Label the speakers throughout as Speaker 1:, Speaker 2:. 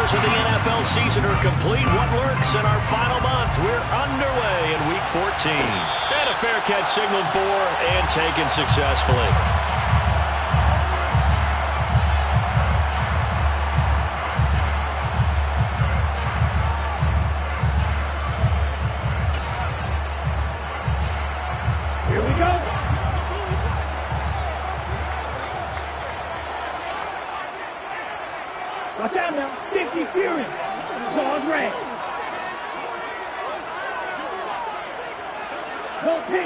Speaker 1: hours of the NFL season are complete. What lurks in our final month? We're underway in Week 14. And a fair catch signaled for and taken successfully.
Speaker 2: Here we go. Watch out now. 50 Fury. Pause red.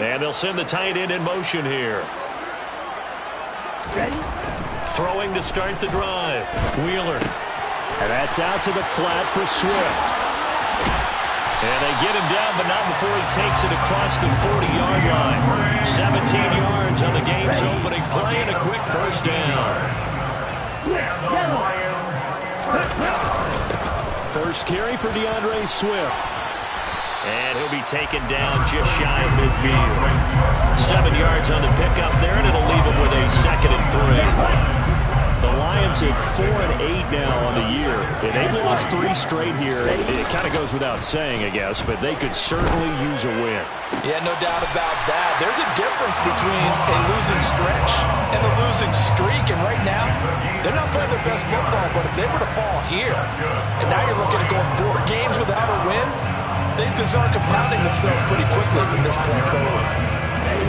Speaker 1: And they'll send the tight end in motion here.
Speaker 2: Ready?
Speaker 1: Throwing to start the drive. Wheeler. And that's out to the flat for Swift. And they get him down, but not before he takes it across the 40-yard line. 17 yards on the game's opening play and a quick first down. First carry for DeAndre Swift. And he'll be taken down just shy of midfield. 7 yards on the pickup there, and it'll leave him with a 2nd and 3. The Lions at 4-8 now on the year. They've lost 3 straight here. It kind of goes without saying, I guess, but they could certainly use a win.
Speaker 3: Yeah, no doubt about that. There's a difference between a losing stretch and a losing streak, and right now, they're not playing their best football, but if they were to fall here, and now you're looking at going 4 games without a win, things can start compounding themselves pretty quickly from this point forward.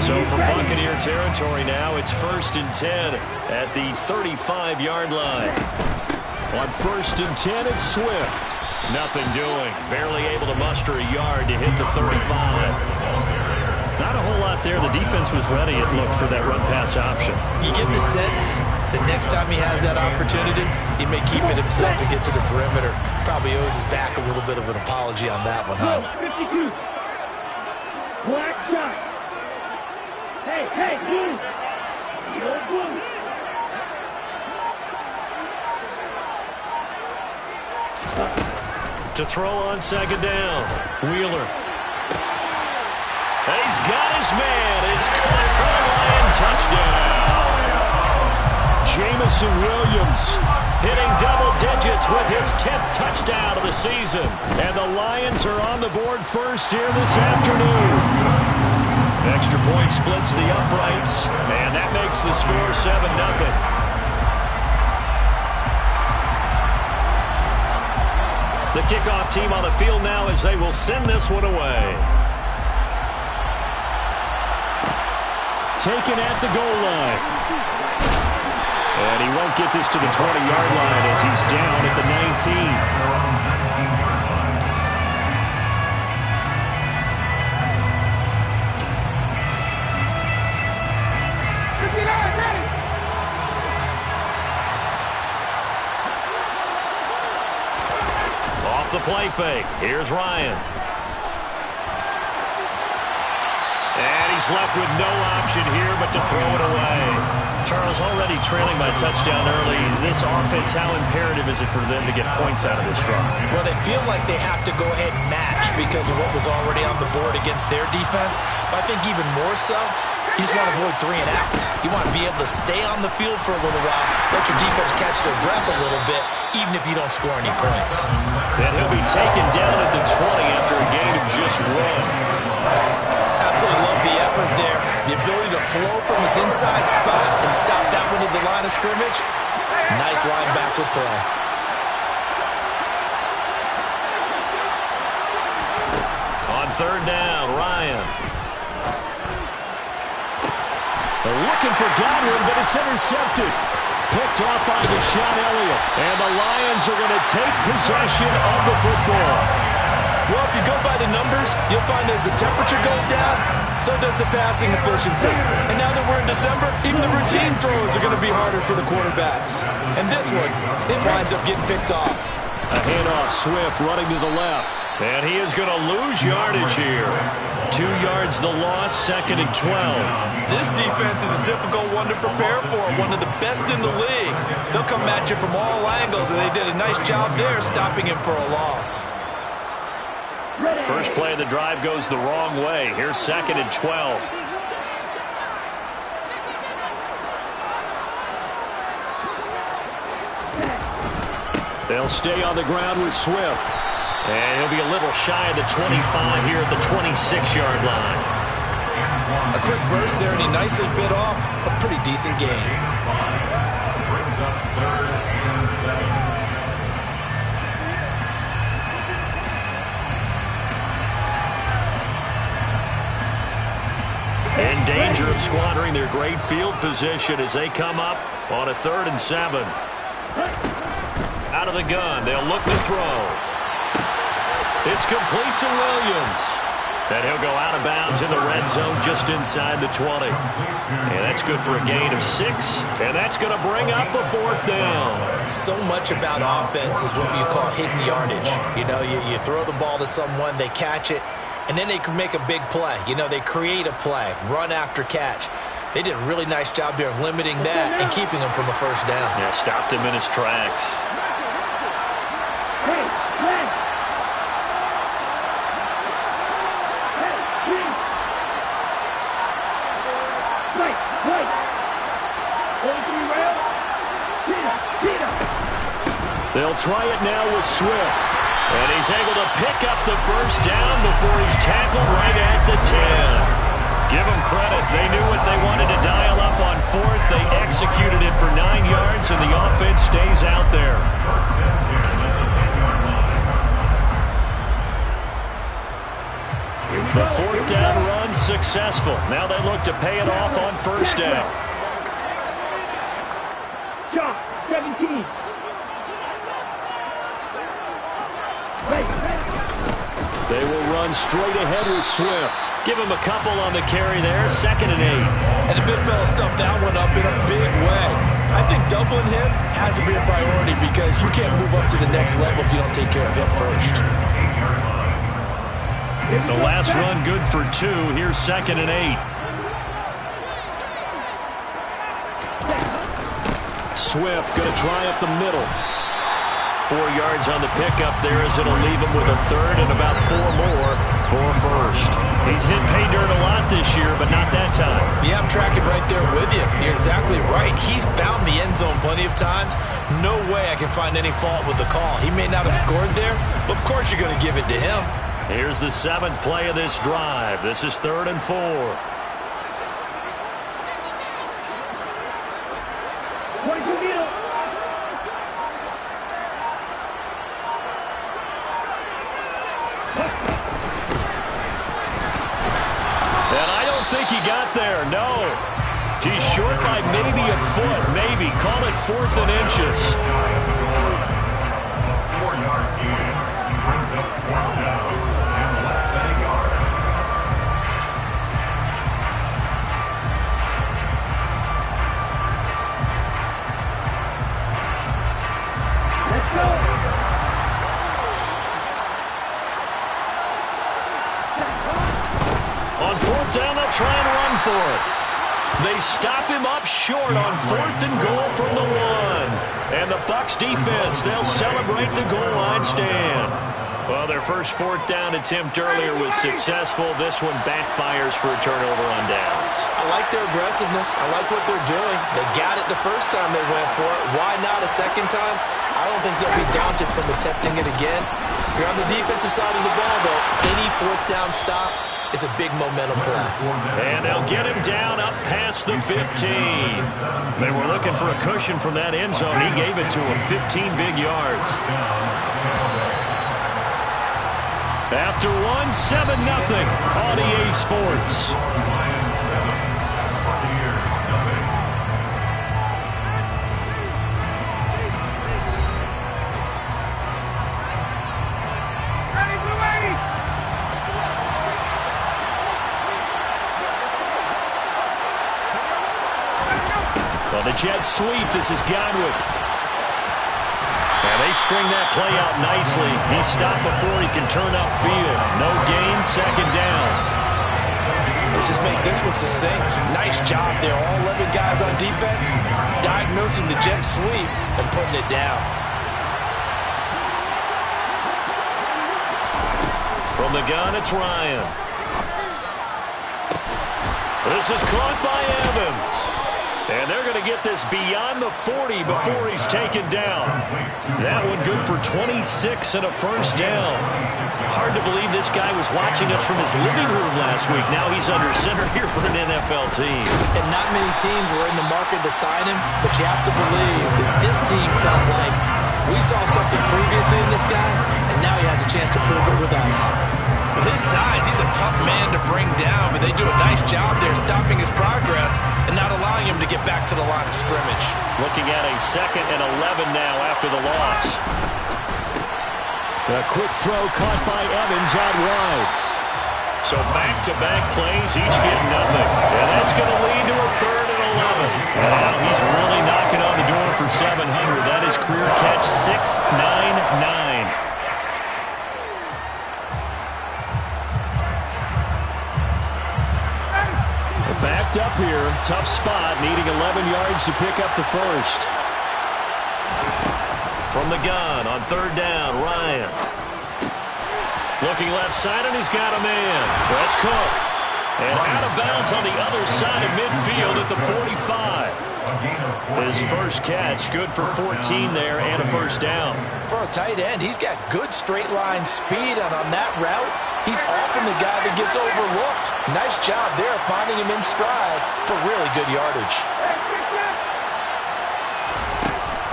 Speaker 1: So from Buccaneer territory now, it's 1st and 10 at the 35-yard line. On 1st and 10, it's Swift. Nothing doing. Barely able to muster a yard to hit the 35. Not a whole lot there. The defense was ready, it looked, for that run-pass option.
Speaker 3: You get the sense that next time he has that opportunity, he may keep it himself and get to the perimeter. Probably owes his back a little bit of an apology on that one, huh?
Speaker 2: 52. Black shot. Hey, blue. Yo, blue.
Speaker 1: To throw on 2nd down. Wheeler. And he's got his man. It's caught for a Lion touchdown. Jameson Williams hitting double digits with his 10th touchdown of the season. And the Lions are on the board first here this afternoon. Extra point splits the uprights, and that makes the score 7-0. The kickoff team on the field now as they will send this one away. Taken at the goal line. And he won't get this to the 20-yard line as he's down at the 19. The play fake. Here's Ryan. And he's left with no option here but to throw it away. Charles, already trailing by touchdown early. This offense, how imperative is it for them to get points out of this drive?
Speaker 3: Well, they feel like they have to go ahead and match because of what was already on the board against their defense. But I think even more so, you just want to avoid 3 and outs. You want to be able to stay on the field for a little while, let your defense catch their breath a little bit, even if you don't score any points.
Speaker 1: And he'll be taken down at the 20 after a gain of just 1.
Speaker 3: Absolutely love the effort there. The ability to flow from his inside spot and stop that one at the line of scrimmage. Nice linebacker play.
Speaker 1: On 3rd down, Ryan. They're looking for Godwin, but it's intercepted. Picked off by Deshaun Elliott. And the Lions are going to take possession of the football.
Speaker 3: Well, if you go by the numbers, you'll find as the temperature goes down, so does the passing efficiency. And now that we're in December, even the routine throws are going to be harder for the quarterbacks. And this one, it winds up getting picked off.
Speaker 1: A handoff, Swift running to the left. And he is going to lose yardage here. 2 yards the loss, 2nd and 12.
Speaker 3: This defense is a difficult one to prepare for, one of the best in the league. They'll come at you from all angles, and they did a nice job there stopping him for a loss.
Speaker 1: First play of the drive goes the wrong way. Here's 2nd and 12. They'll stay on the ground with Swift. And he'll be a little shy of the 25 here at the 26-yard line.
Speaker 3: A quick burst there, and he nicely bit off a pretty decent gain.
Speaker 1: In danger of squandering their great field position as they come up on a 3rd and 7. Out of the gun, they'll look to throw. It's complete to Williams. And he'll go out of bounds in the red zone just inside the 20. And that's good for a gain of 6. And that's going to bring up a 4th down.
Speaker 3: So much about offense is what you call hidden yardage. You know, you throw the ball to someone, they catch it, and then they can make a big play. You know, they create a play, run after catch. They did a really nice job there of limiting that and keeping him from a 1st down.
Speaker 1: Yeah, stopped him in his tracks. They'll try it now with Swift. And he's able to pick up the 1st down before he's tackled right at the 10. Give them credit. They knew what they wanted to dial up on 4th. They executed it for 9 yards, and the offense stays out there. The 4th down run successful. Now they look to pay it off on 1st down.
Speaker 2: Shot 17.
Speaker 1: They will run straight ahead with Swift. Give him a couple on the carry there. 2nd and 8.
Speaker 3: And the big fella stuffed that one up in a big way. I think doubling him has to be a priority because you can't move up to the next level if you don't take care of him first.
Speaker 1: The last run good for 2. Here's 2nd and 8. Swift going to try up the middle. 4 yards on the pickup there as it'll leave him with a 3rd and about 4 more for 1st. He's hit pay dirt a lot this year, but not that time.
Speaker 3: Yeah, I'm tracking right there with you. You're exactly right. He's found the end zone plenty of times. No way I can find any fault with the call. He may not have scored there, but of course you're going to give it to him.
Speaker 1: Here's the 7th play of this drive. This is 3rd and 4. He got there. No. He's short by maybe a foot. Maybe. Call it 4th and inches.
Speaker 4: 4-yard gain. Brings up 4th down and less than a yard.
Speaker 2: Let's go.
Speaker 1: On 4th down, they'll try and run for it. They stop him up short on 4th and goal from the 1. And the Bucs defense, they'll celebrate the goal line stand. Well, their first 4th down attempt earlier was successful. This one backfires for a turnover on downs.
Speaker 3: I like their aggressiveness. I like what they're doing. They got it the first time they went for it. Why not a second time? I don't think they'll be daunted from attempting it again. If you're on the defensive side of the ball, though, any 4th down stop, it's a big momentum play.
Speaker 1: And they'll get him down up past the 15. They were looking for a cushion from that end zone. He gave it to him. 15 big yards. After 1, 7-0 on EA Sports. The jet sweep. This is Godwin. And they string that play out nicely. He's stopped before he can turn upfield. No gain, 2nd down.
Speaker 3: Let's just make this one succinct. Nice job there. All 11 guys on defense diagnosing the jet sweep and putting it down.
Speaker 1: From the gun, it's Ryan. This is caught by Evans. And they're going to get this beyond the 40 before he's taken down. That one good for 26 and a first down. Hard to believe this guy was watching us from his living room last week. Now he's under center here for an NFL team.
Speaker 3: And not many teams were in the market to sign him, but you have to believe that this team felt like we saw something previously in this guy, and now he has a chance to prove it with us. With his size, he's a tough man to bring down, but they do a nice job there stopping his progress and not allowing him to get back to the line of scrimmage.
Speaker 1: Looking at a 2nd and 11 now after the loss. A quick throw caught by Evans out wide. So back-to-back plays, each get nothing. And that's going to lead to a 3rd and 11. Well, he's really knocking on the door for 700. That is career catch 699. Backed up here. Tough spot. Needing 11 yards to pick up the first. From the gun on 3rd down, Ryan. Looking left side, and he's got a man. That's Cook. And out of bounds on the other side of midfield at the 45. His first catch, good for 14 there and a first down.
Speaker 3: For a tight end, he's got good straight line speed, and on that route, he's often the guy that gets overlooked. Nice job there finding him in stride for really good yardage.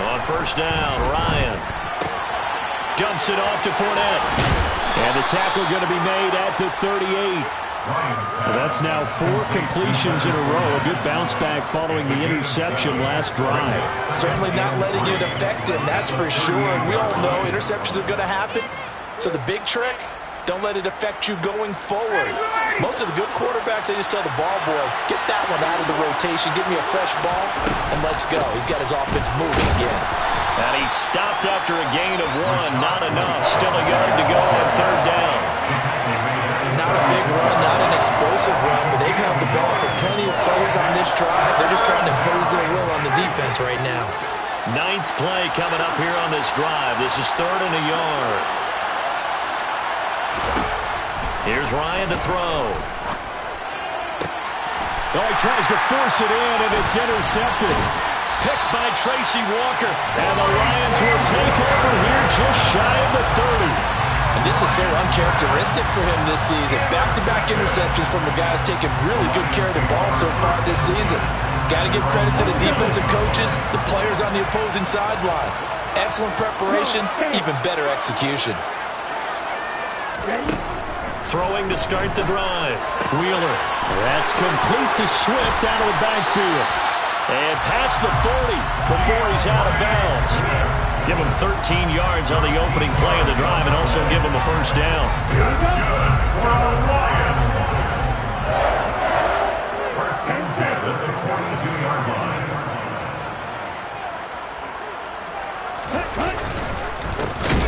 Speaker 1: On 1st down, Ryan dumps it off to Fournette. And the tackle going to be made at the 38. That's now 4 completions in a row. A good bounce back following the interception last drive.
Speaker 3: Certainly not letting it affect him, that's for sure. And we all know interceptions are going to happen. So the big trick, don't let it affect you going forward. Most of the good quarterbacks, they just tell the ball boy, get that one out of the rotation, give me a fresh ball, and let's go. He's got his offense moving again.
Speaker 1: And he stopped after a gain of 1. Not enough. Still a yard to go on 3rd down.
Speaker 3: Not a big run, not an explosive run, but they've held the ball for plenty of plays on this drive. They're just trying to impose their will on the defense right now.
Speaker 1: 9th play coming up here on this drive. This is 3rd and a yard. Here's Ryan to throw. Oh, he tries to force it in, and it's intercepted. Picked by Tracy Walker. And the Lions will take over here just shy of the 30.
Speaker 3: And this is so uncharacteristic for him this season. Back-to-back interceptions from the guys taking really good care of the ball so far this season. Got to give credit to the defensive coaches, the players on the opposing sideline. Excellent preparation, even better execution.
Speaker 1: Throwing to start the drive. Wheeler. That's complete to Swift out of the backfield. And past the 40 before he's out of bounds. Give him 13 yards on the opening play of the drive and also give him a first down.
Speaker 4: It's good for the Lions. 1st and 10 at the 42-yard line.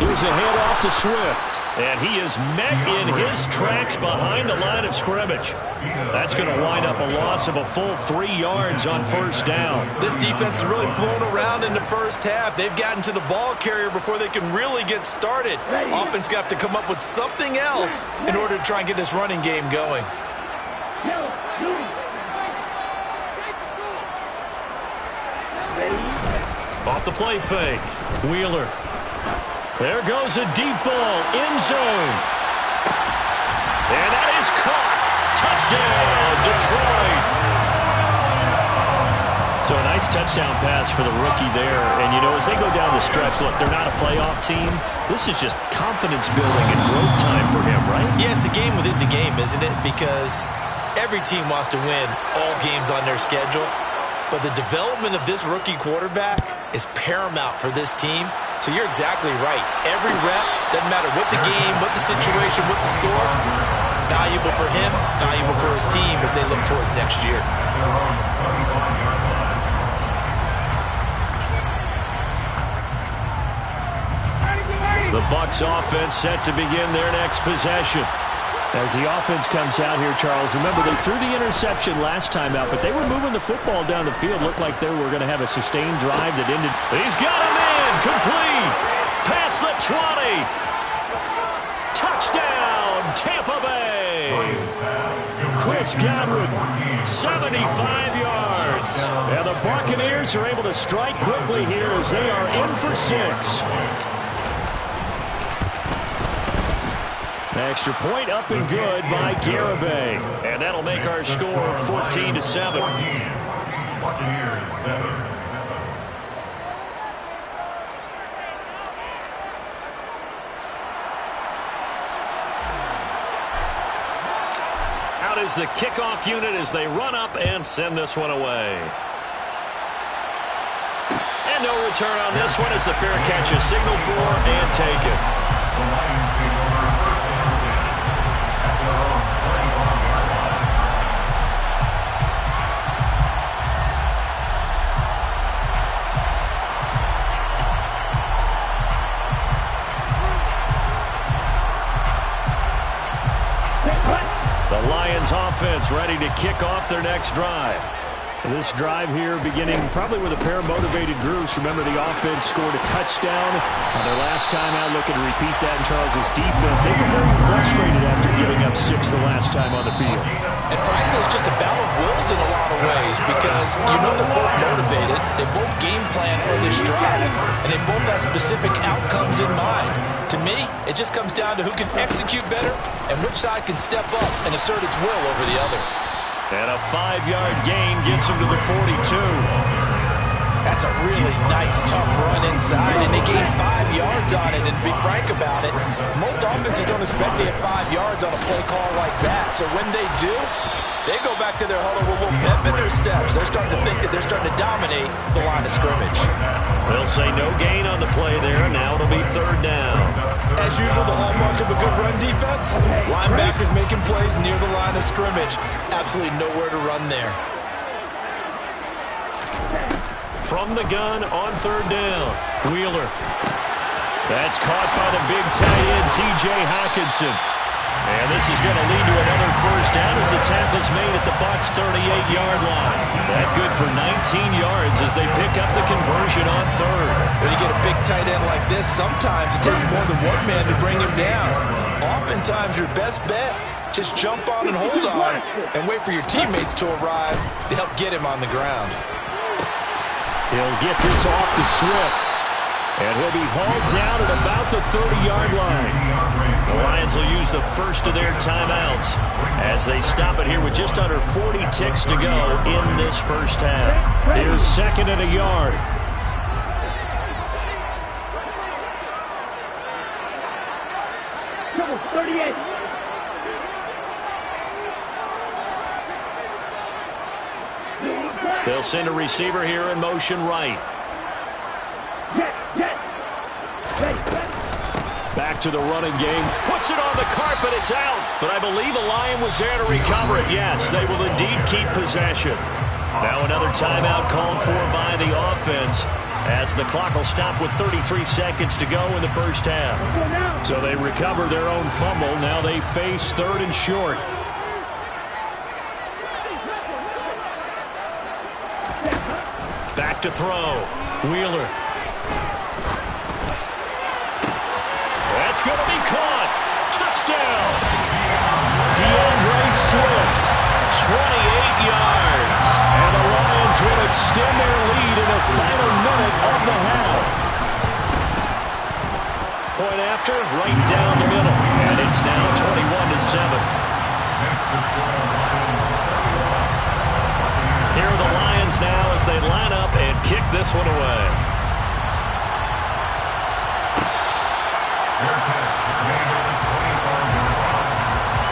Speaker 1: Here's a handoff to Swift. And he is met in his tracks behind the line of scrimmage. That's going to wind up a loss of a full 3 yards on 1st down.
Speaker 3: This defense has really flown around in the first half. They've gotten to the ball carrier before they can really get started. Offense got to come up with something else in order to try and get this running game going.
Speaker 1: Off the play fake. Wheeler. There goes a deep ball, end zone. And that is caught. Touchdown, Detroit. So a nice touchdown pass for the rookie there. And, you know, as they go down the stretch, look, they're not a playoff team. This is just confidence building and growth time for him, right?
Speaker 3: Yeah, it's a game within the game, isn't it? Because every team wants to win all games on their schedule. But the development of this rookie quarterback is paramount for this team. So you're exactly right. Every rep, doesn't matter what the game, what the situation, what the score, valuable for him, valuable for his team as they look towards next year.
Speaker 1: The Bucs offense set to begin their next possession. As the offense comes out here, Charles, remember they threw the interception last time out, but they were moving the football down the field. Looked like they were going to have a sustained drive that ended. He's got a man, complete, past the 20. Touchdown, Tampa Bay. Chris Godwin, 75 yards. And the Buccaneers are able to strike quickly here as they are in for 6. Extra point up and good by Garibay. And that'll make our score 14-7.
Speaker 4: Buccaneers 7.
Speaker 1: Out is the kickoff unit as they run up and send this one away. And no return on this one as the fair catch is signaled for and taken.
Speaker 4: The Lions take over first and 10 at their own 31-yard line.
Speaker 1: The Lions offense ready to kick off their next drive. This drive here beginning probably with a pair of motivated groups. Remember, the offense scored a touchdown on their last time out, looking to repeat that in Charles' defense. They were very frustrated after giving up 6 the last time on the field.
Speaker 3: And frankly, it's just a battle of wills in a lot of ways because you know they're both motivated. They both game plan for this drive, and they both have specific outcomes in mind. To me, it just comes down to who can execute better and which side can step up and assert its will over the other.
Speaker 1: And a 5-yard gain gets him to the 42.
Speaker 3: That's a really nice, tough run inside, and they gained 5 yards on it. And to be frank about it, most offenses don't expect to get 5 yards on a play call like that. So when they do, they go back to their huddle with a little pep in their steps. They're starting to think that they're starting to dominate the line of scrimmage.
Speaker 1: They'll say no gain on the play there. Now it'll be 3rd down.
Speaker 3: As usual, the hallmark of a good run defense, linebackers making plays near the line of scrimmage. Absolutely nowhere to run there.
Speaker 1: From the gun on 3rd down, Wheeler. That's caught by the big tight end, T.J. Hockenson. And this is going to lead to another 1st down as the tackle's made at the Bucs' 38-yard line. That good for 19 yards as they pick up the conversion on 3rd.
Speaker 3: When you get a big tight end like this, sometimes it takes more than one man to bring him down. Oftentimes, your best bet, just jump on and hold on and wait for your teammates to arrive to help get him on the ground.
Speaker 1: He'll get this off to Swift. And he'll be hauled down at about the 30-yard line. The Lions will use the first of their timeouts as they stop it here with just under 40 ticks to go in this first half. Here's 2nd and a yard.
Speaker 2: Double 38.
Speaker 1: They'll send a receiver here in motion right. Back to the running game. Puts it on the carpet. It's out. But I believe the Lion was there to recover it. Yes, they will indeed keep possession. Now another timeout called for by the offense as the clock will stop with 33 seconds to go in the first half. So they recover their own fumble. Now they face 3rd and short. Back to throw. Wheeler. That's going to be caught. Touchdown. DeAndre Swift, 28 yards. And the Lions will extend their lead in the final minute of the half. Point after, right down the middle. And it's now 21-7. Here are the Lions now as they line up and kick this one away.
Speaker 4: Their catch made at the 24-yard line.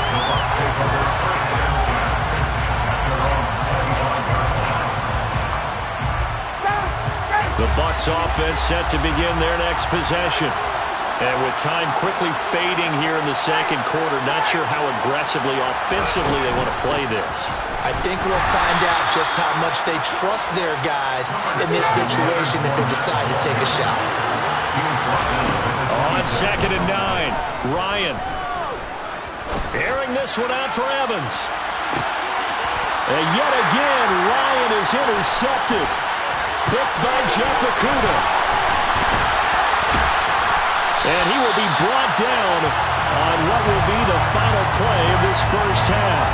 Speaker 4: The Bucs take over first and 10 at their own 21-yard line.
Speaker 1: The Bucs offense set to begin their next possession. And with time quickly fading here in the second quarter, not sure how aggressively, offensively they want to play this.
Speaker 3: I think we'll find out just how much they trust their guys in this situation if they decide to take a shot.
Speaker 1: On 2nd and 9, Ryan. Airing this one out for Evans. And yet again, Ryan is intercepted. Picked by Jeff Okudah. And he will be brought down on what will be the final play of this first half.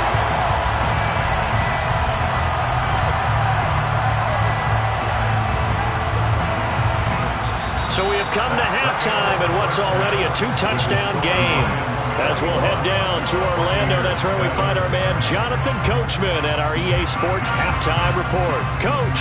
Speaker 1: So we have come to halftime in what's already a 2-touchdown game. As we'll head down to Orlando, that's where we find our man Jonathan Coachman at our EA Sports Halftime Report. Coach.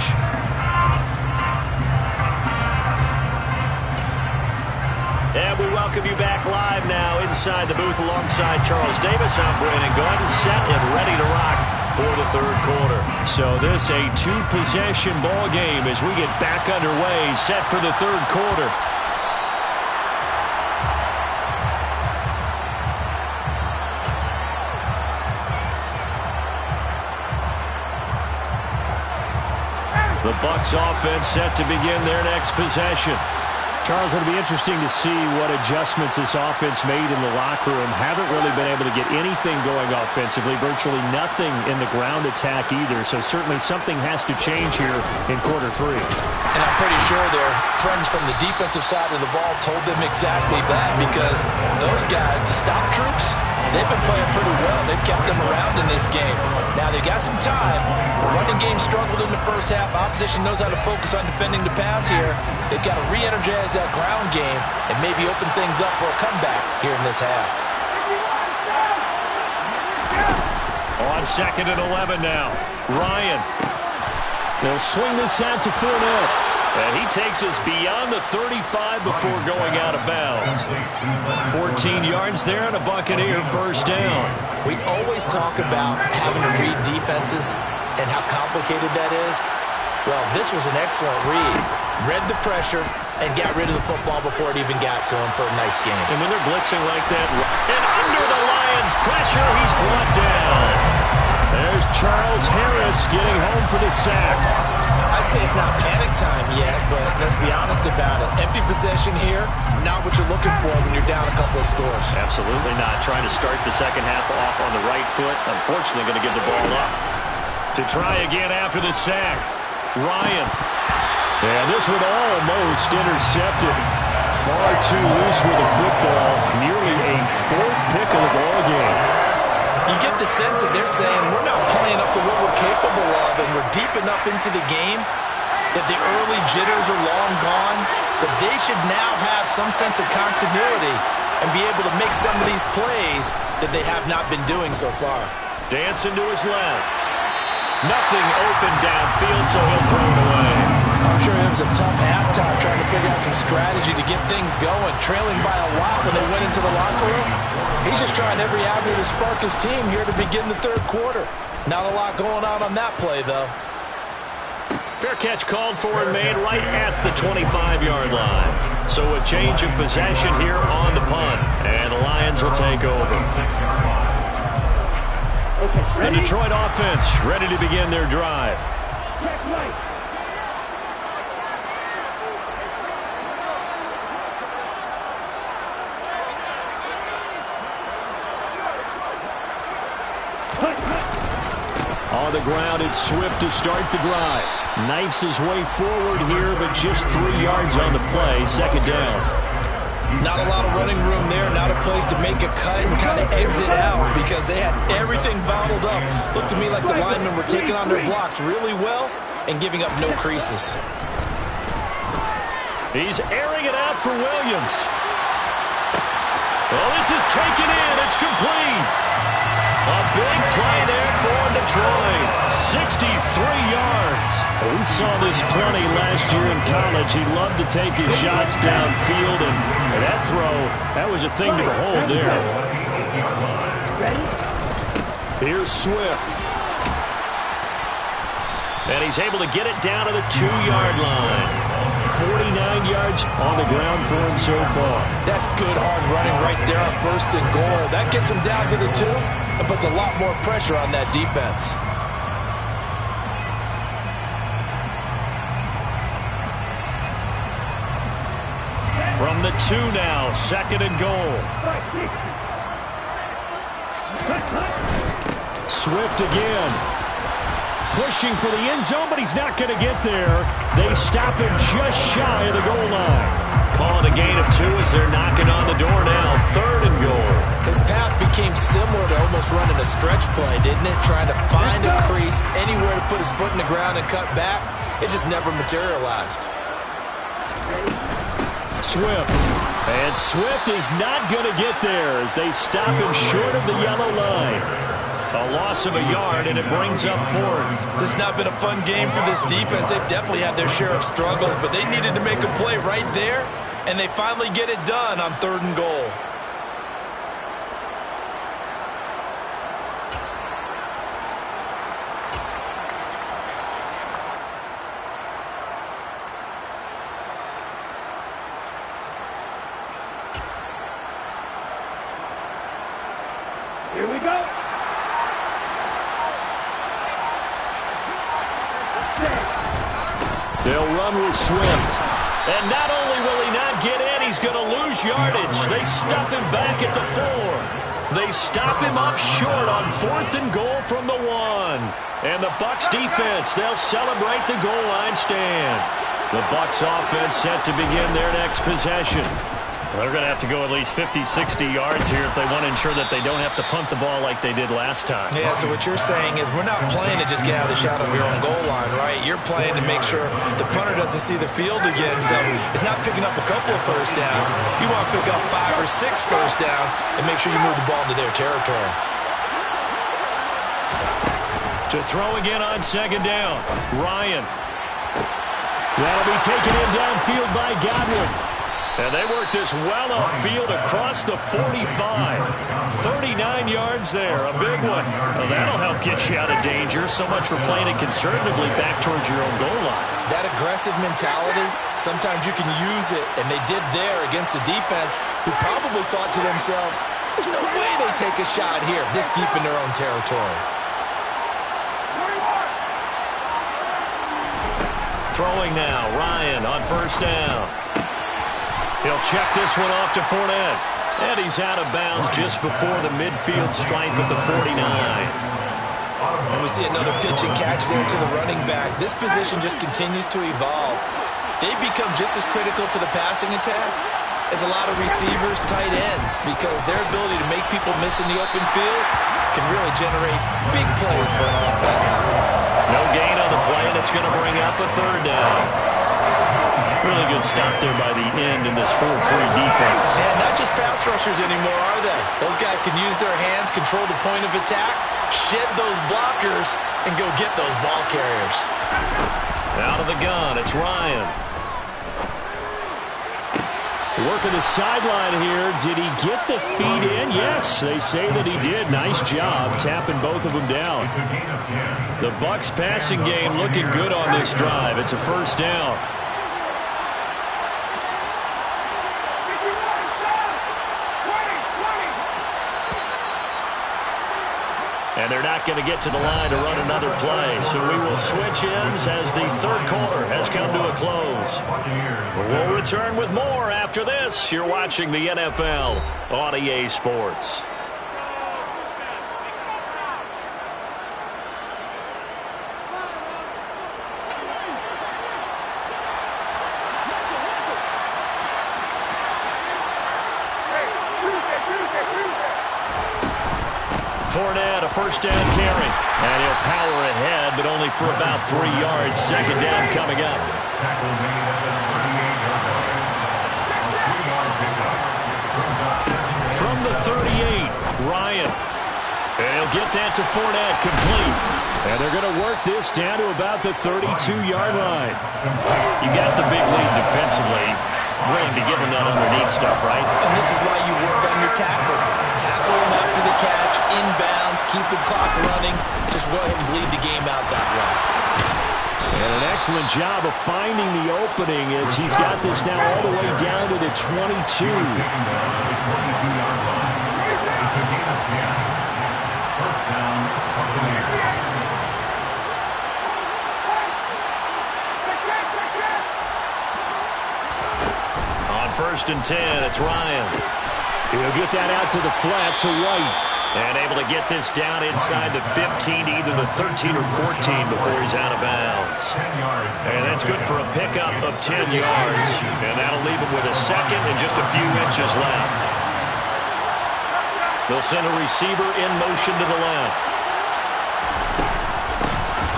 Speaker 1: And we welcome you back live now inside the booth alongside Charles Davis. I'm Brandon Gaudin, set and ready to rock for the third quarter. So this a 2-possession ball game as we get back underway, set for the third quarter. The Bucs offense set to begin their next possession. Charles, it'll be interesting to see what adjustments this offense made in the locker room. Haven't really been able to get anything going offensively, virtually nothing in the ground attack either. So certainly something has to change here in quarter 3.
Speaker 3: And I'm pretty sure their friends from the defensive side of the ball told them exactly that, because those guys, the stop troops, they've been playing pretty well. They've kept them around in this game. Now they got some time. The running game struggled in the first half. Opposition knows how to focus on defending the pass here. They've got to re-energize that ground game and maybe open things up for a comeback here in this half.
Speaker 1: On 2nd and 11 now. Ryan. They'll swing this out to Fournette. And he takes us beyond the 35 before going out of bounds. 14 yards there and a Buccaneer first down.
Speaker 3: We always talk about having to read defenses and how complicated that is. Well, this was an excellent read. Read the pressure and got rid of the football before it even got to him for a nice game.
Speaker 1: And when they're blitzing like that, and under the Lions' pressure, he's brought down. There's Charles Harris getting home for the sack.
Speaker 3: I'd say it's not panic time yet, but let's be honest about it. Empty possession here, not what you're looking for when you're down a couple of scores.
Speaker 1: Absolutely not. Trying to start the second half off on the right foot. Unfortunately, going to give the ball up. To try again after the sack. Ryan. And this one almost intercepted. Far too loose with the football. Nearly a 4th pick of the ball game.
Speaker 3: You get the sense that they're saying we're not playing up to what we're capable of, and we're deep enough into the game that the early jitters are long gone, that they should now have some sense of continuity and be able to make some of these plays that they have not been doing so far.
Speaker 1: Dancing to his left. Nothing open downfield, so he'll throw it away.
Speaker 3: I'm sure it was a tough halftime trying to figure out some strategy to get things going. Trailing by a lot when they went into the locker room. He's just trying every avenue to spark his team here to begin the third quarter. Not a lot going on that play, though.
Speaker 1: Fair catch called for and made right at the 25-yard line. So a change of possession here on the punt. And the Lions will take over. The Detroit offense ready to begin their drive. On the ground, it's Swift to start the drive. Knifes his way forward here, but just 3 yards on the play. Second down.
Speaker 3: Not a lot of running room there. Not a place to make a cut and kind of exit out because they had everything bottled up. Looked to me like the linemen were taking on their blocks really well and giving up no creases.
Speaker 1: He's airing it out for Williams. Well, this is taken in. It's complete. A big play there for Detroit. 63 yards. We saw this plenty last year in college. He loved to take his shots downfield, and that throw, that was a thing to behold there. Here's Swift. And he's able to get it down to the 2-yard line. 49 yards on the ground for him so far.
Speaker 3: That's good hard running right there on 1st and goal. That gets him down to the 2 and puts a lot more pressure on that defense.
Speaker 1: From the 2 now, 2nd and goal. Swift again. Pushing for the end zone, but he's not going to get there. They stop him just shy of the goal line. Calling a gain of 2 as they're knocking on the door now. 3rd and goal.
Speaker 3: His path became similar to almost running a stretch play, didn't it? Trying to find a crease, anywhere to put his foot in the ground and cut back. It just never materialized.
Speaker 1: Swift. And Swift is not going to get there as they stop him short of the yellow line. A loss of a yard, and it brings up fourth.
Speaker 3: This has not been a fun game for this defense. They've definitely had their share of struggles, but they needed to make a play right there, and they finally get it done on 3rd and goal.
Speaker 2: Here we go.
Speaker 1: They'll run with Swift. And not only will he not get in, he's going to lose yardage. They stuff him back at the 4. They stop him up short on 4th and goal from the 1. And the Bucs defense, they'll celebrate the goal line stand. The Bucs offense set to begin their next possession.
Speaker 5: They're going to have to go at least 50, 60 yards here if they want to ensure that they don't have to punt the ball like they did last time.
Speaker 3: Yeah, so what you're saying is we're not playing to just get out of the shadow of your own goal line, right? You're playing to make sure the punter doesn't see the field again. So it's not picking up a couple of first downs. You want to pick up 5 or 6 first downs and make sure you move the ball into their territory.
Speaker 1: To throw again on 2nd down. Ryan. That'll be taken in downfield by Godwin. And they work this well upfield across the 45. 39 yards there, a big one.
Speaker 5: Well, that'll help get you out of danger. So much for playing it conservatively back towards your own goal line.
Speaker 3: That aggressive mentality, sometimes you can use it, and they did there against a defense who probably thought to themselves, there's no way they take a shot here this deep in their own territory.
Speaker 1: Throwing now, Ryan on 1st down. He'll check this one off to Fournette. And he's out of bounds just before the midfield stripe of the 49.
Speaker 3: And we see another pitch and catch there to the running back. This position just continues to evolve. They become just as critical to the passing attack as a lot of receivers, tight ends, because their ability to make people miss in the open field can really generate big plays for an offense.
Speaker 1: No gain on the play, and it's going to bring up a 3rd down. Really good stop there by the end in this 4-3 defense.
Speaker 3: And not just pass rushers anymore, are they? Those guys can use their hands, control the point of attack, shed those blockers, and go get those ball carriers.
Speaker 1: Out of the gun, it's Ryan. Working the sideline here. Did he get the feet in? Yes, they say that he did. Nice job tapping both of them down. The Bucs passing game looking good on this drive. It's a 1st down. And they're not going to get to the line to run another play. So we will switch ends as the 3rd quarter has come to a close. We'll return with more after this. You're watching the NFL on EA Sports. Fournette, a 1st down carry. And he'll power ahead, but only for about 3 yards. 2nd down coming up. From the 38, Ryan. And he'll get that to Fournette, complete. And they're going to work this down to about the 32-yard line. You got the big lead defensively. Willing to give him that underneath stuff, right?
Speaker 3: And this is why you work on your tackling. Tackle him after the catch, inbounds, keep the clock running. Just go ahead and bleed the game out that way.
Speaker 1: And an excellent job of finding the opening as he's got this now all the way down to the 22. On 1st and 10, it's Ryan. He'll get that out to the flat to White. And able to get this down inside the 15 to either the 13 or 14 before he's out of bounds. And that's good for a pickup of 10 yards. And that'll leave him with a 2nd and just a few inches left. They'll send a receiver in motion to the left.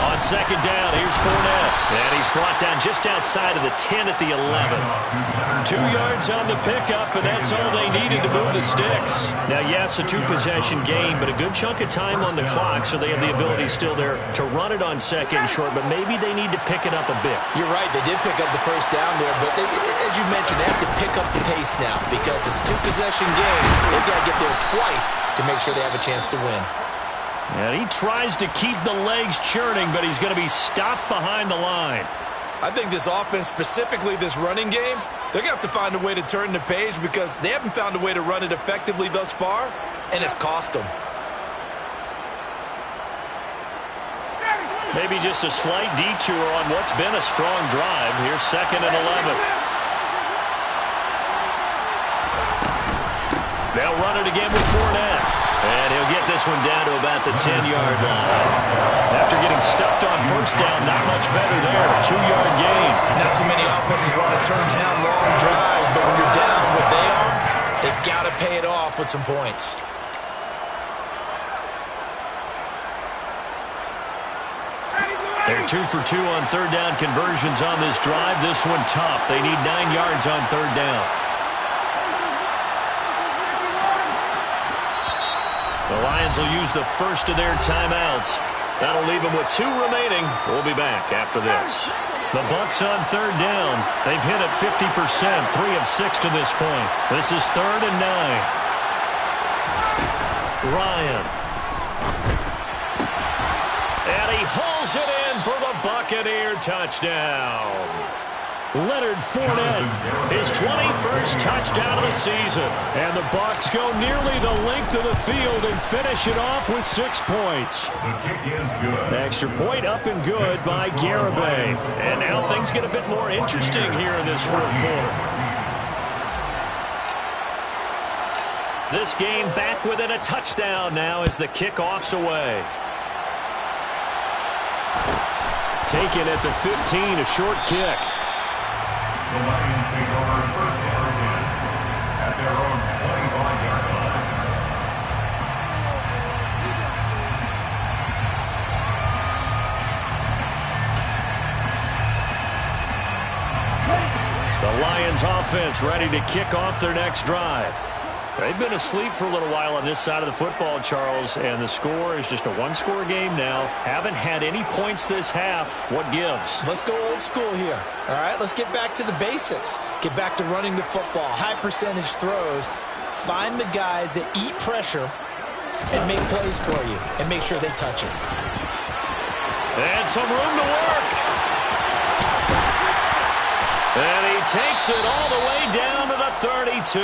Speaker 1: On On second down, here's Fournette. And he's brought down just outside of the 10 at the 11. 2 yards on the pickup, and that's all they needed to move the sticks. Now, yes, a 2-possession game, but a good chunk of time on the clock, so they have the ability still there to run it on second and short, but maybe they need to pick it up a bit.
Speaker 3: You're right. They did pick up the first down there, but as you mentioned, they have to pick up the pace now because it's a 2-possession game. They've got to get there twice to make sure they have a chance to win.
Speaker 1: And he tries to keep the legs churning, but he's going to be stopped behind the line.
Speaker 3: I think this offense, specifically this running game, they're going to have to find a way to turn the page because they haven't found a way to run it effectively thus far, and it's cost them.
Speaker 1: Maybe just a slight detour on what's been a strong drive. Here's 2nd and 11. They'll run it again with Fournette. And he'll get this one down to about the 10-yard line. After getting stuffed on first down, not much better there. 2-yard gain.
Speaker 3: Not too many offenses want to turn down long drives, but when you're down what they are, they've got to pay it off with some points.
Speaker 1: They're 2 for 2 on third down conversions on this drive. This one tough. They need 9 yards on third down. The Lions will use the first of their timeouts. That'll leave them with 2 remaining. We'll be back after this. The Bucs on third down. They've hit it 50%, 3 of 6 to this point. This is 3rd and 9. Ryan. And he hauls it in for the Buccaneer touchdown. Leonard Fournette, his 21st touchdown of the season. And the Bucs go nearly the length of the field and finish it off with 6 points.
Speaker 4: The kick is good.
Speaker 1: Extra point up and good by Garibay. And now things get a bit more interesting here in this 4th quarter. This game back within a touchdown now as the kickoff's away. Taken at the 15, a short kick.
Speaker 4: The Lions take over 1st and 10 at their own 25-yard line.
Speaker 1: The Lions offense ready to kick off their next drive. They've been asleep for a little while on this side of the football, Charles, and the score is just a 1-score game now. Haven't had any points this half. What gives?
Speaker 3: Let's go old school here. All right, let's get back to the basics. Get back to running the football, high percentage throws. Find the guys that eat pressure and make plays for you and make sure they touch it.
Speaker 1: And some room to work. And he takes it all the way down to the 32.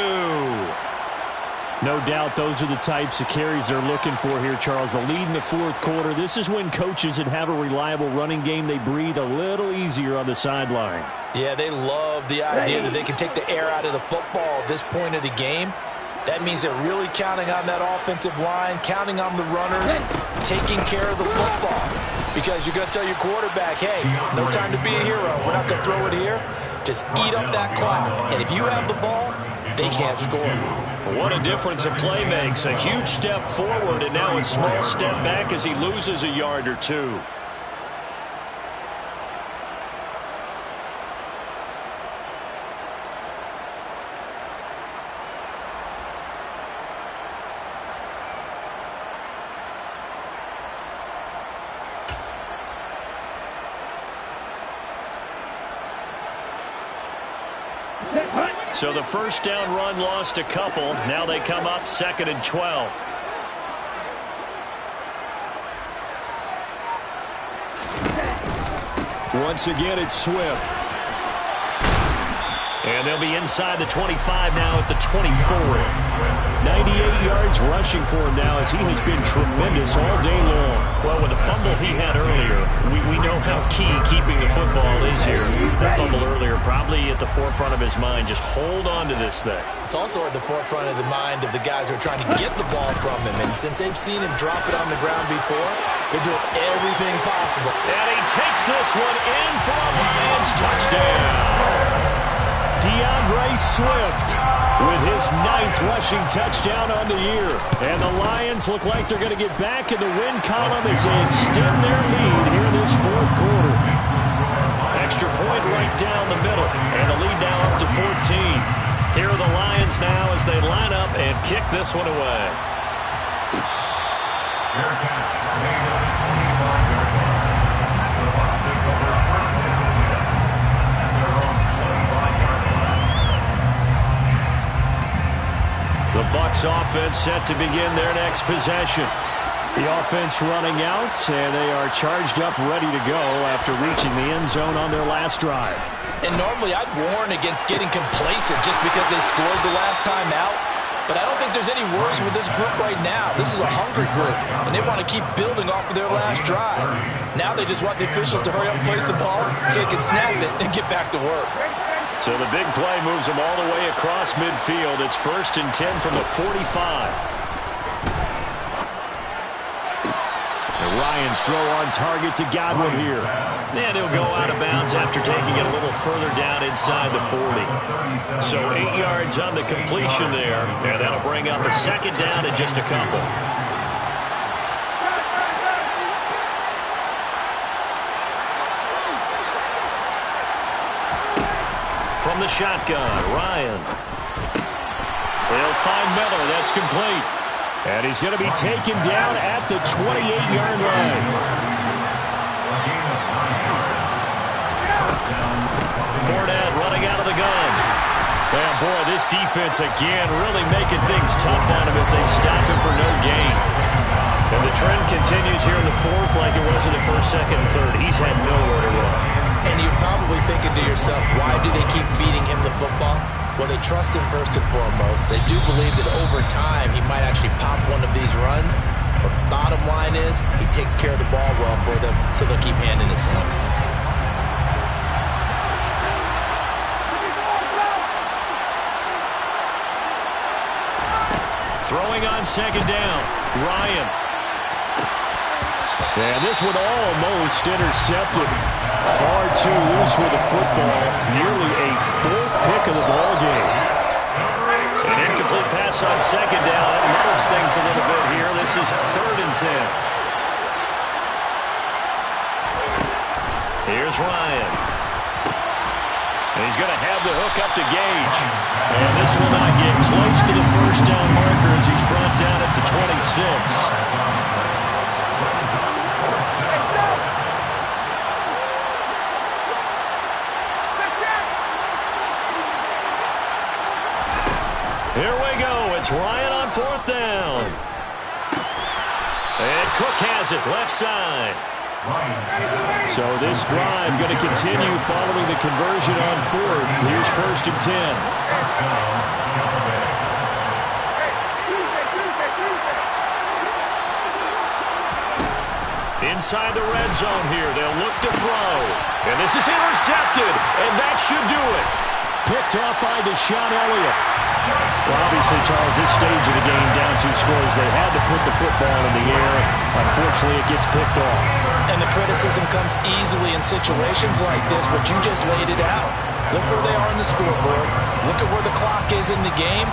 Speaker 5: No doubt those are the types of carries they're looking for here, Charles. The lead in the 4th quarter. This is when coaches that have a reliable running game, they breathe a little easier on the sideline.
Speaker 3: Yeah, they love the idea that they can take the air out of the football at this point of the game. That means they're really counting on that offensive line, counting on the runners, taking care of the football. Because you're going to tell your quarterback, hey, no time to be a hero. We're not going to throw it here. Just eat up that clock. And if you have the ball, they can't score.
Speaker 1: What a difference a play makes. A huge step forward and now a small step back as he loses a yard or 2. So the first down run lost a couple. Now they come up 2nd and 12. Once again, it's Swift. And they'll be inside the 25 now at the 24. 98 yards rushing for him now as he has been tremendous all day long. Well, with the fumble he had earlier, we know how key keeping the football is here. That fumble earlier probably at the forefront of his mind. Just hold on to this thing.
Speaker 3: It's also at the forefront of the mind of the guys who are trying to get the ball from him. And since they've seen him drop it on the ground before, they're doing everything possible.
Speaker 1: And he takes this one in for a Lions touchdown. DeAndre
Speaker 5: Swift with his 9th rushing touchdown on the year. And the Lions look like they're going to get back in the win column as they extend their lead here in this fourth quarter. Extra point right down the middle, and the lead now up to 14. Here are the Lions now as they line up and kick this one away. The Bucs offense set to begin their next possession. The offense running out, and they are charged up, ready to go after reaching the end zone on their last drive.
Speaker 3: And normally I'd warn against getting complacent just because they scored the last time out. But I don't think there's any worries with this group right now. This is a hungry group, and they want to keep building off of their last drive. Now they just want the officials to hurry up and place the ball so they can snap it and get back to work.
Speaker 5: So the big play moves them all the way across midfield. It's 1st and 10 from the 45. Ryan's throw on target to Godwin here. And he'll go out of bounds after taking it a little further down inside the 40. So 8 yards on the completion there. And that'll bring up a 2nd down and just a couple. From the shotgun, Ryan. They'll find Miller. That's complete. And he's going to be taken down at the 28-yard line. Fournette running out of the gun. And boy, this defense again really making things tough on him as they stop him for no gain. And the trend continues here in the 4th like it was in the 1st, 2nd, and 3rd. He's had nowhere to run.
Speaker 3: And you're probably thinking to yourself, why do they keep feeding him the football? Well, they trust him first and foremost. They do believe that over time he might actually pop one of these runs. But bottom line is he takes care of the ball well for them, so they'll keep handing it to him.
Speaker 5: Throwing on 2nd down, Ryan. And this one almost intercepted. Far too loose with the football. Nearly a 4th pick of the ball game. An incomplete pass on 2nd down. That muddles things a little bit here. This is 3rd and 10. Here's Ryan. And he's going to have the hook up to Gage. And this will not get close to the 1st down marker as he's brought down at the 26. Here we go. It's Ryan on 4th down. And Cook has it left side. So this drive going to continue following the conversion on 4th. Here's 1st and 10. Inside the red zone here. They'll look to throw. And this is intercepted. And that should do it. Picked off by Deshaun Elliott. Well, obviously, Charles, this stage of the game, down 2 scores, they had to put the football in the air. Unfortunately, it gets picked off.
Speaker 3: And the criticism comes easily in situations like this, but you just laid it out. Look where they are on the scoreboard. Look at where the clock is in the game.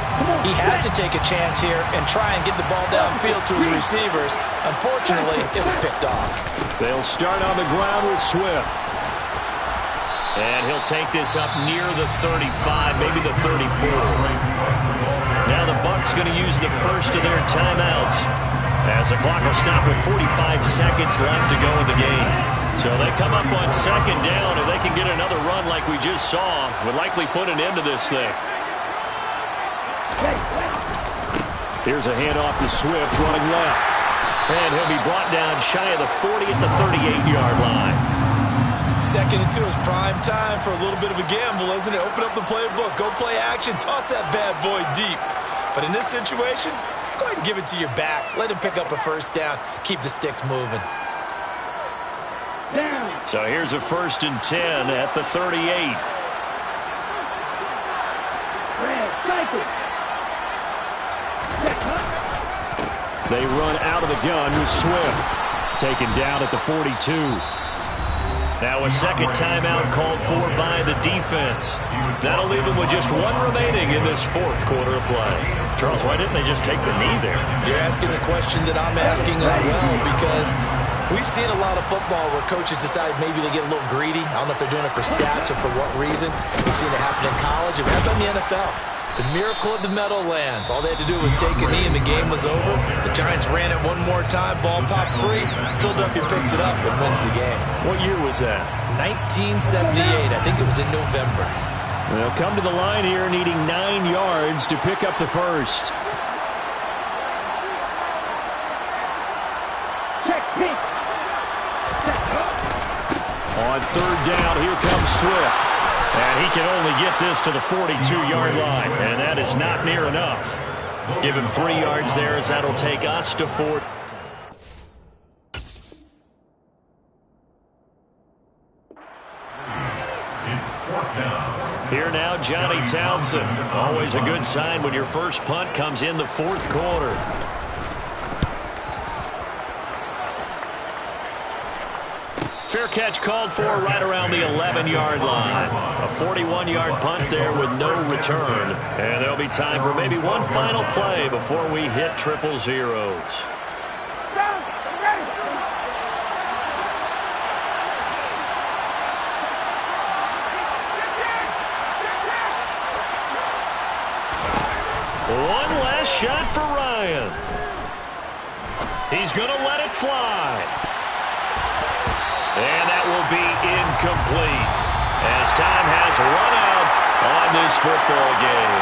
Speaker 3: He has to take a chance here and try and get the ball downfield to his receivers. Unfortunately, it was picked off.
Speaker 5: They'll start on the ground with Swift. And he'll take this up near the 35, maybe the 34. Now the Bucs going to use the first of their timeouts as the clock will stop with 45 seconds left to go in the game. So they come up on 2nd down. If they can get another run like we just saw, would likely put an end to this thing. Here's a handoff to Swift running left. And he'll be brought down shy of the 40 at the 38-yard line.
Speaker 3: 2nd and 2 is prime time for a little bit of a gamble, isn't it? Open up the playbook, go play action, toss that bad boy deep. But in this situation, go ahead and give it to your back. Let him pick up a 1st down. Keep the sticks moving.
Speaker 5: So here's a 1st and 10 at the 38. They run out of the gun with Swift. Taken down at the 42. Now a second timeout called for by the defense. That'll leave them with just one remaining in this fourth quarter of play. Charles, why didn't they just take the knee there?
Speaker 3: You're asking the question that I'm asking as well, because we've seen a lot of football where coaches decide maybe they get a little greedy. I don't know if they're doing it for stats or for what reason. We've seen it happen in college and happen in the NFL. The miracle of the Meadowlands. All they had to do was take a knee and the game was over. The Giants ran it one more time. Ball popped free. Philadelphia picks it up and wins the game.
Speaker 5: What year was that?
Speaker 3: 1978. I think it was in November.
Speaker 5: They'll come to the line here needing 9 yards to pick up the first.
Speaker 2: Check pitch.
Speaker 5: On third down, here comes Swift. And he can only get this to the 42-yard line. And that is not near enough. Give him 3 yards there as that'll take us to 4. Here now, Johnny Townsend. Always a good sign when your first punt comes in the fourth quarter. Fair catch called for right around the 11-yard line. A 41-yard punt there with no return. And there'll be time for maybe one final play before we hit triple zeros. One last shot for Ryan. He's going to let it fly. And that will be incomplete as time has run out on this football game.